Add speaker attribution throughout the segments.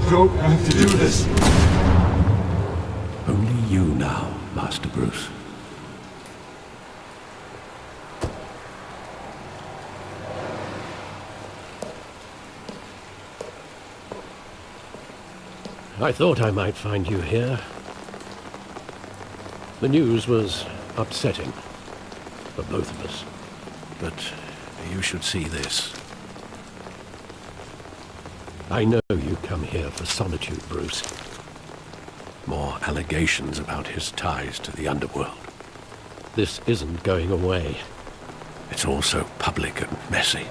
Speaker 1: don't have to do this.
Speaker 2: Only you now, Master Bruce. I thought I might find you here. The news was upsetting for both of us. But you should see this. I know you come here for solitude, Bruce. More allegations about his ties to the underworld. This isn't going away. It's all so public and messy.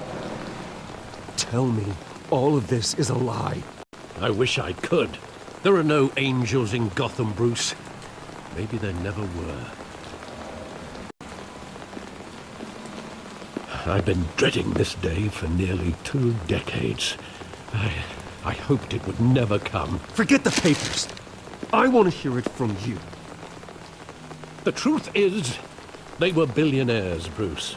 Speaker 3: Tell me, all of this is a lie.
Speaker 2: I wish I could. There are no angels in Gotham, Bruce. Maybe there never were. I've been dreading this day for nearly 2 decades. I hoped it would never come.
Speaker 3: Forget the papers. I want to hear it from you.
Speaker 2: The truth is, they were billionaires, Bruce.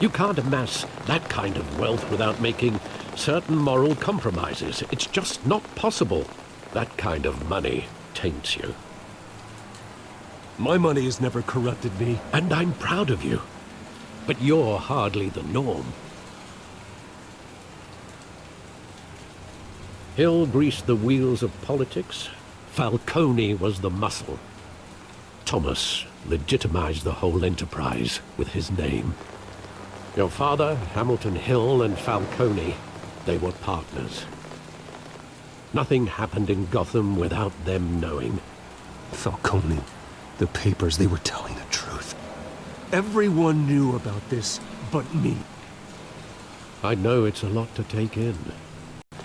Speaker 2: You can't amass that kind of wealth without making certain moral compromises. It's just not possible. That kind of money taints you.
Speaker 3: My money has never corrupted me.
Speaker 2: And I'm proud of you. But you're hardly the norm. Hill greased the wheels of politics. Falcone was the muscle. Thomas legitimized the whole enterprise with his name. Your father, Hamilton Hill, and Falcone, they were partners. Nothing happened in Gotham without them knowing.
Speaker 3: Falcone, the papers, they were telling the truth. Everyone knew about this but me.
Speaker 2: I know it's a lot to take in.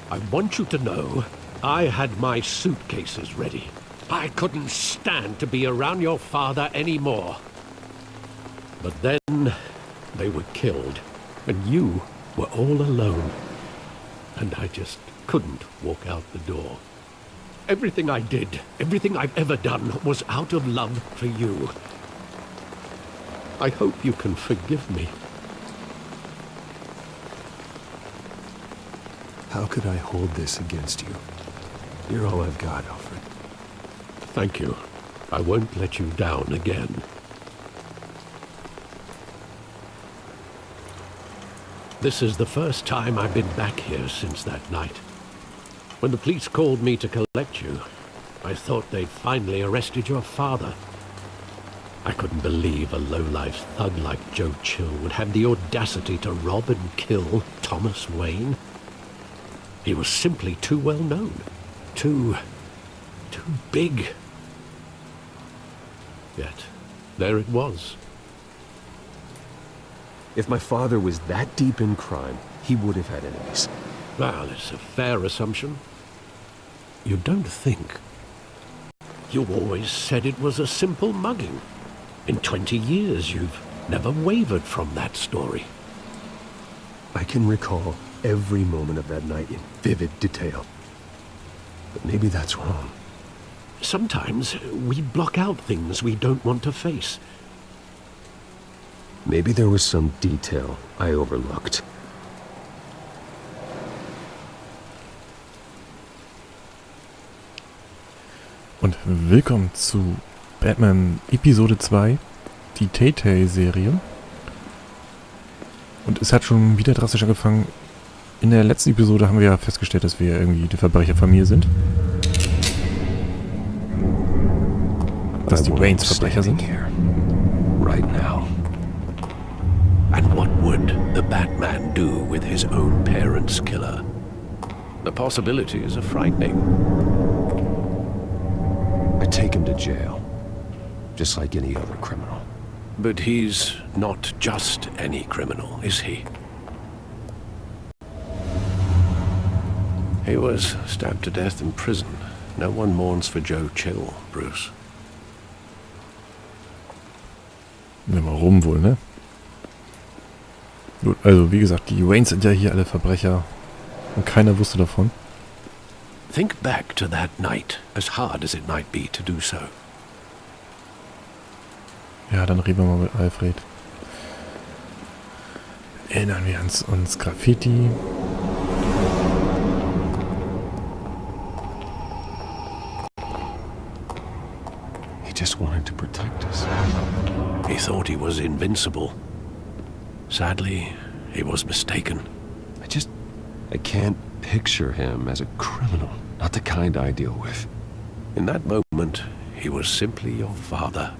Speaker 2: I want you to know I had my suitcases ready. I couldn't stand to be around your father anymore. But then they were killed, and you were all alone. And I just couldn't walk out the door. Everything I did, everything I've ever done, was out of love for you. I hope you can forgive me.
Speaker 3: How could I hold this against you? You're all I've got, Alfred.
Speaker 2: Thank you. I won't let you down again. This is the first time I've been back here since that night. When the police called me to collect you, I thought they'd finally arrested your father. I couldn't believe a low-life thug like Joe Chill would have the audacity to rob and kill Thomas Wayne. He was simply too well known. Too big. Yet, there it was.
Speaker 3: If my father was that deep in crime, he would have had enemies.
Speaker 2: Well, it's a fair assumption. You don't think. You always said it was a simple mugging. In 20 years, you've never wavered from that story.
Speaker 3: I can recall every moment of that night in vivid detail. But maybe that's wrong.
Speaker 2: Sometimes we block out things we don't want to face.
Speaker 3: Maybe there was some detail I overlooked.
Speaker 4: Und willkommen zu Batman Episode 2, die Telltale-Serie. Und es hat schon wieder drastisch angefangen. In der letzten Episode haben wir ja festgestellt, dass wir irgendwie die Verbrecherfamilie sind. Dass die Waynes Verbrecher sind.
Speaker 2: Right now. And what would the Batman do with his own parents' killer? The possibilities are frightening.
Speaker 1: I take him to jail, just like any other criminal.
Speaker 2: But he's not just any criminal, is he? He was stabbed to death in prison. No one mourns for Joe Chill, Bruce.
Speaker 4: Ja, warum wohl, ne? Gut, also wie gesagt, die Waynes sind ja hier alle Verbrecher und keiner wusste davon.
Speaker 2: Think back to that night, as hard as it might be to do so.
Speaker 4: Ja, dann reden wir mal mit Alfred. Erinnern wir uns Graffiti.
Speaker 2: thought he was invincible. Sadly, he was mistaken.
Speaker 1: I can't picture him as a criminal. Not the kind I deal with.
Speaker 2: In that moment, he was simply your father.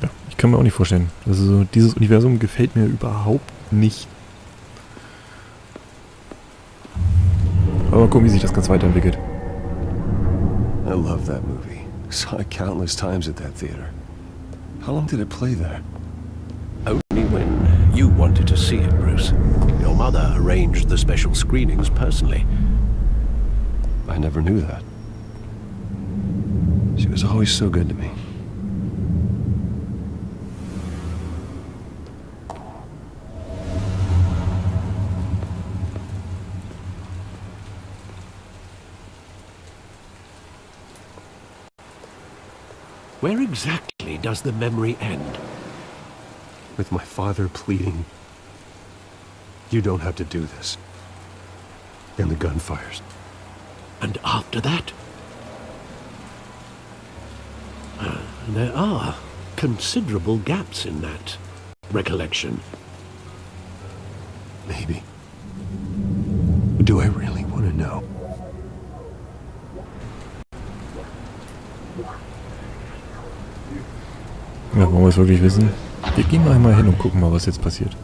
Speaker 4: Ja, ich kann mir auch nicht vorstellen. Also dieses Universum gefällt mir überhaupt nicht. Aber mal gucken, wie sich das ganz weiterentwickelt.
Speaker 1: I love that movie. Saw it countless times at that theater. How long did it play there?
Speaker 2: Only when you wanted to see it, Bruce. Your mother arranged the special screenings personally.
Speaker 1: I never knew that. She was always so good to me.
Speaker 2: Where exactly does the memory end?
Speaker 3: With my father pleading, "You don't have to do this." And the gun fires.
Speaker 2: And after that? There are considerable gaps in that recollection.
Speaker 3: Maybe. Do I really want to know?
Speaker 4: Ja, wollen wir es wirklich wissen? Wir gehen mal einmal hin und gucken mal, was jetzt passiert.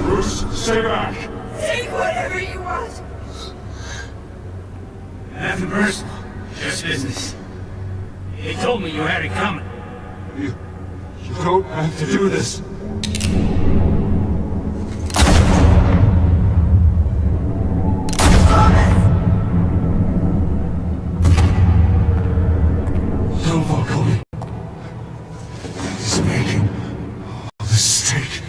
Speaker 5: Bruce, stay back!
Speaker 6: Take whatever you want!
Speaker 5: Nothing personal, just business. He told me you had it coming. You don't have to do this. Don't walk on me. He's making a mistake.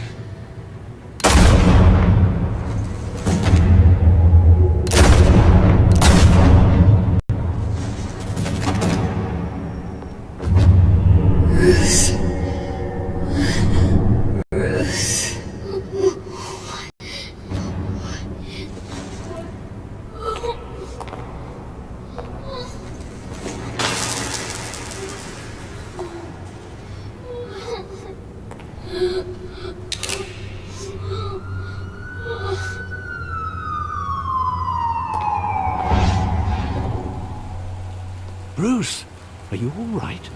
Speaker 2: Bruce, are you all right?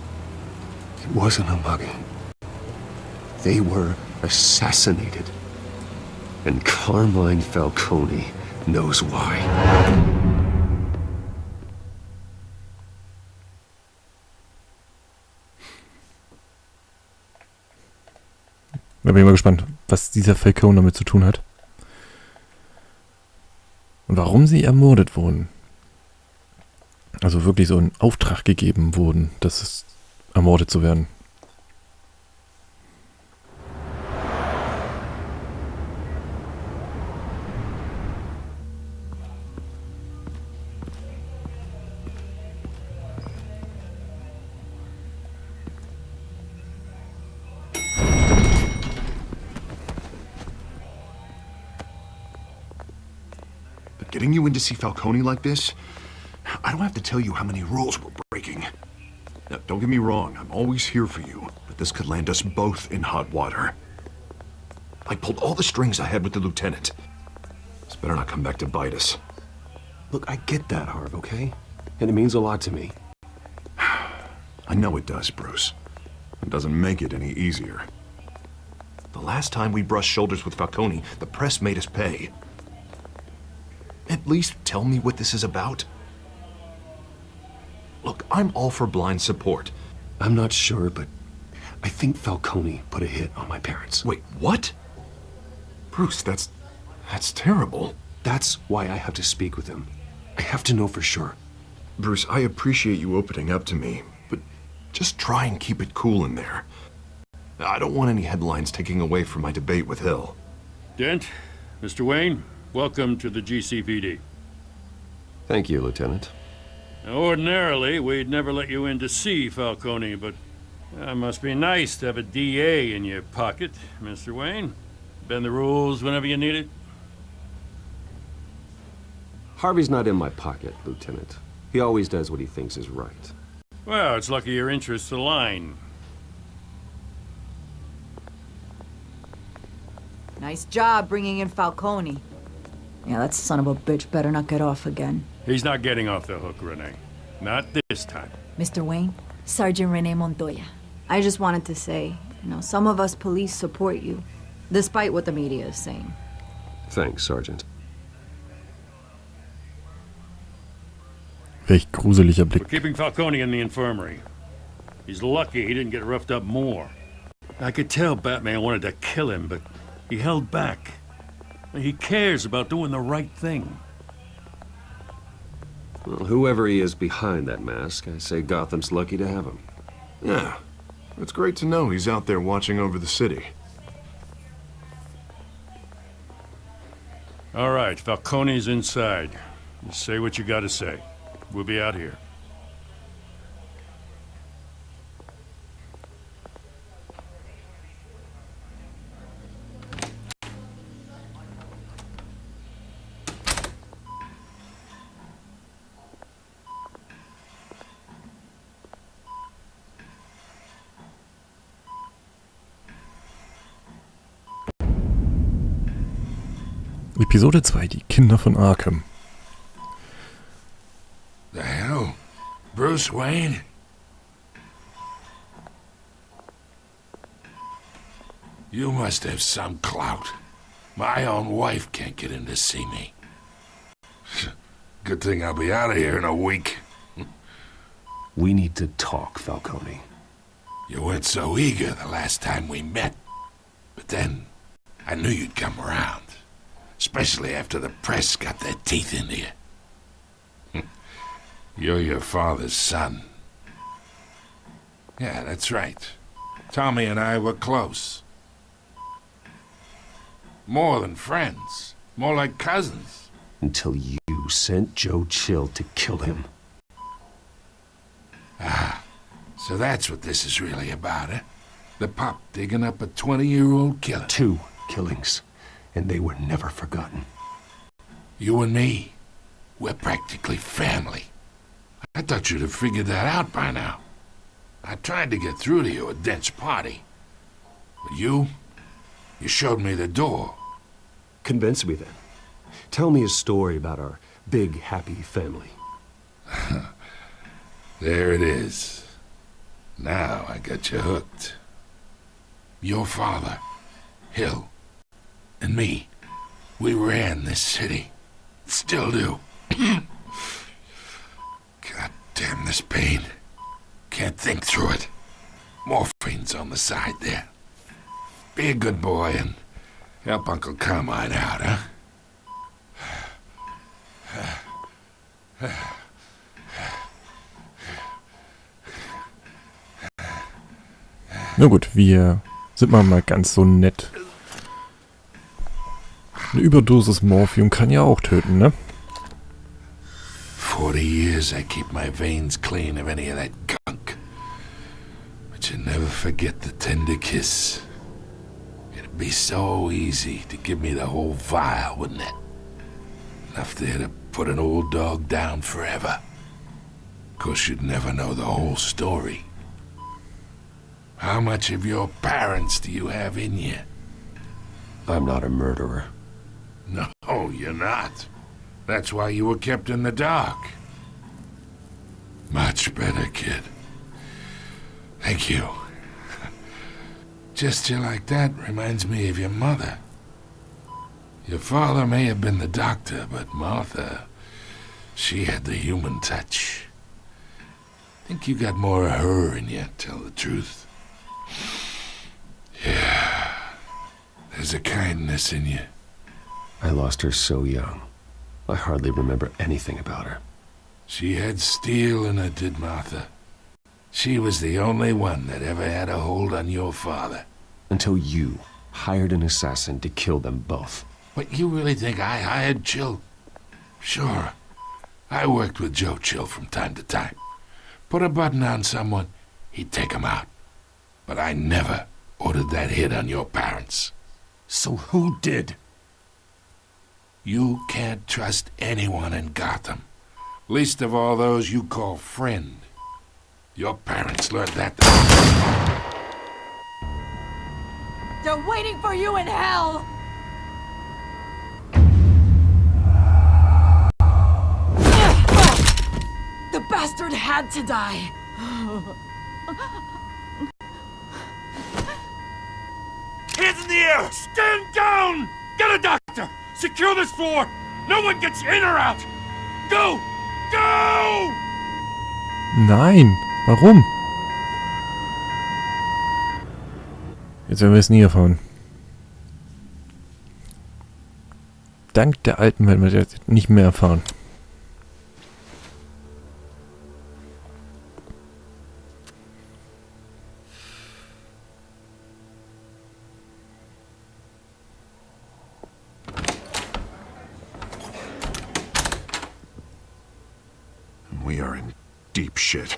Speaker 3: It wasn't a mugging. They were assassinated. And Carmine Falcone knows why.
Speaker 4: Da bin ich mal gespannt, was dieser Falcone damit zu tun hat. Und warum sie ermordet wurden. Also wirklich so in Auftrag gegeben wurden, dass es ermordet zu werden.
Speaker 7: But getting you in to see Falcone like this, I don't have to tell you how many rules we're breaking. Now, don't get me wrong, I'm always here for you, but this could land us both in hot water. I pulled all the strings I had with the lieutenant. This better not come back to bite us.
Speaker 3: Look, I get that, Harv, okay? And it means a lot to me.
Speaker 7: I know it does, Bruce. It doesn't make it any easier. The last time we brushed shoulders with Falcone, the press made us pay. At least tell me what this is about. Look, I'm all for blind support.
Speaker 3: I'm not sure, but I think Falcone put a hit on my parents.
Speaker 7: Wait, what? Bruce, that's terrible.
Speaker 3: That's why I have to speak with him. I have to know for sure.
Speaker 7: Bruce, I appreciate you opening up to me, but just try and keep it cool in there. I don't want any headlines taking away from my debate with Hill.
Speaker 8: Dent, Mr. Wayne, welcome to the GCPD.
Speaker 1: Thank you, Lieutenant.
Speaker 5: Now, ordinarily, we'd never let you in to see Falcone, but it must be nice to have a DA in your pocket, Mr. Wayne. Bend the rules whenever you need it.
Speaker 8: Harvey's not in my pocket, Lieutenant. He always does what he thinks is right.
Speaker 5: Well, it's lucky your interests align.
Speaker 6: Nice job bringing in Falcone. Yeah, that son of a bitch better not get off again.
Speaker 5: He's not getting off the hook, Renee. Not this time.
Speaker 6: Mr. Wayne, Sergeant Renee Montoya. I just wanted to say, some of us police support you, despite what the media is saying.
Speaker 8: Thanks, Sergeant.
Speaker 4: Welch gruseliger
Speaker 5: We're
Speaker 4: Blick.
Speaker 5: keeping Falcone in the infirmary. He's lucky he didn't get roughed up more. I could tell Batman wanted to kill him, but he held back. He cares about doing the right thing.
Speaker 8: Well, whoever he is behind that mask, I say Gotham's lucky to have him.
Speaker 7: Yeah, it's great to know he's out there watching over the city.
Speaker 5: All right, Falcone's inside. Just say what you gotta say. We'll be out here.
Speaker 4: Episode 2, die Kinder von Arkham.
Speaker 9: The hell? Bruce Wayne? You must have some clout. My own wife can't get in to see me. Good thing I'll be out of here in a week.
Speaker 1: We need to talk, Falcone.
Speaker 9: You weren't so eager the last time we met. But then, I knew you'd come around. Especially after the press got their teeth into you. You're your father's son. Yeah, that's right. Tommy and I were close. More than friends. More like cousins.
Speaker 1: Until you sent Joe Chill to kill him.
Speaker 9: Ah, so that's what this is really about, eh? The pup digging up a 20-year-old killer.
Speaker 1: 2 killings, and they were never forgotten.
Speaker 9: You and me, we're practically family. I thought you'd have figured that out by now. I tried to get through to you at Dent's party. But you showed me the door.
Speaker 8: Convince me then. Tell me a story about our big, happy family.
Speaker 9: There it is. Now I got you hooked. Your father, Hill, and me, we ran this city. Still do. God damn this pain. Can't think through it. Morphine's on the side there. Be a good boy and help Uncle Carmine out, huh?
Speaker 4: Na gut, wir sind mal ganz so nett. Eine Überdosis Morphium kann ja auch töten, ne?
Speaker 9: 40 years I keep my veins clean of any of that gunk. But you never forget the tender kiss. It'd be so easy to give me the whole vial, wouldn't it? Enough there to put an old dog down forever. Of course, you'd never know the whole story. How much of your parents do you have in you?
Speaker 1: I'm not a murderer.
Speaker 9: No, you're not. That's why you were kept in the dark. Much better, kid. Thank you. Gesture like that reminds me of your mother. Your father may have been the doctor, but Martha, she had the human touch. Think you got more of her in you, tell the truth. Yeah, there's a kindness in you.
Speaker 1: I lost her so young. I hardly remember anything about her.
Speaker 9: She had steel in her, did Martha. She was the only one that ever had a hold on your father.
Speaker 1: Until you hired an assassin to kill them both.
Speaker 9: What, you really think I hired Chill? Sure. I worked with Joe Chill from time to time. Put a button on someone, he'd take 'em out. But I never ordered that hit on your parents.
Speaker 7: So who did?
Speaker 9: You can't trust anyone in Gotham. Least of all those you call friend. Your parents learned that.
Speaker 6: They're waiting for you in hell! The bastard had to die!
Speaker 5: Hands in the air! Stand down! Get a doctor! Secure this floor! No one gets in or out! Go! Go!
Speaker 4: Nein, warum? Jetzt werden wir es nie erfahren. Dank der Alten werden wir das nicht mehr erfahren.
Speaker 7: We are in deep shit.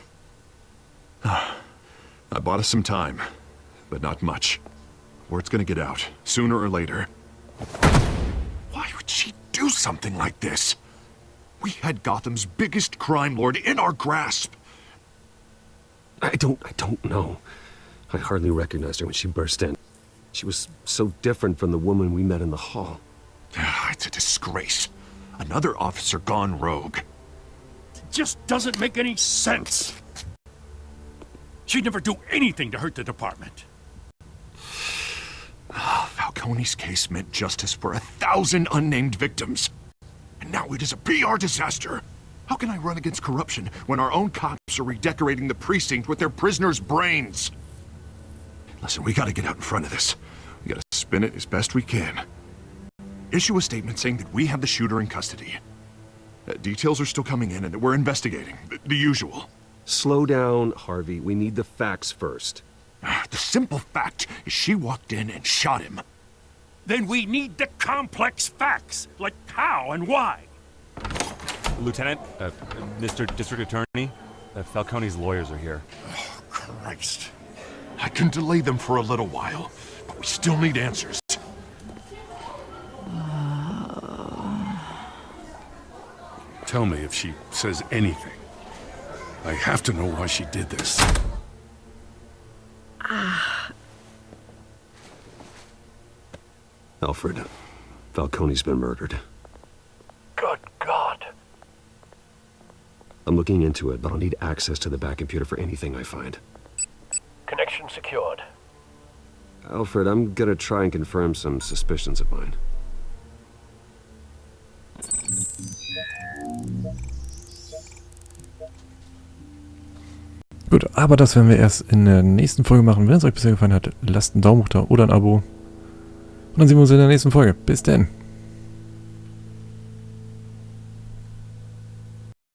Speaker 7: I bought us some time, but not much. Word's gonna get out, sooner or later. Why would she do something like this? We had Gotham's biggest crime lord in our grasp.
Speaker 8: I don't know. I hardly recognized her when she burst in. She was so different from the woman we met in the hall.
Speaker 7: It's a disgrace. Another officer gone rogue.
Speaker 5: Just doesn't make any sense. She'd never do anything to hurt the department.
Speaker 7: Falcone's case meant justice for 1,000 unnamed victims. And now it is a PR disaster. How can I run against corruption when our own cops are redecorating the precinct with their prisoners' brains? Listen, we gotta get out in front of this. We gotta spin it as best we can. Issue a statement saying that we have the shooter in custody. Details are still coming in and that we're investigating. The usual.
Speaker 8: Slow down, Harvey. We need the facts first.
Speaker 7: The simple fact is she walked in and shot him.
Speaker 5: Then we need the complex facts, like how and why.
Speaker 10: Lieutenant, Mr. District Attorney, Falcone's lawyers are here.
Speaker 7: Oh, Christ. I can delay them for a little while, but we still need answers.
Speaker 5: Tell me if she says anything. I have to know why she did this.
Speaker 8: Alfred, Falcone's been murdered.
Speaker 5: Good God.
Speaker 8: I'm looking into it, but I'll need access to the back computer for anything I find.
Speaker 2: Connection secured.
Speaker 8: Alfred, I'm gonna try and confirm some suspicions of mine.
Speaker 4: Gut, aber das werden wir erst in der nächsten Folge machen. Wenn es euch bisher gefallen hat, lasst einen Daumen hoch da oder ein Abo. Und dann sehen wir uns in der nächsten Folge. Bis denn.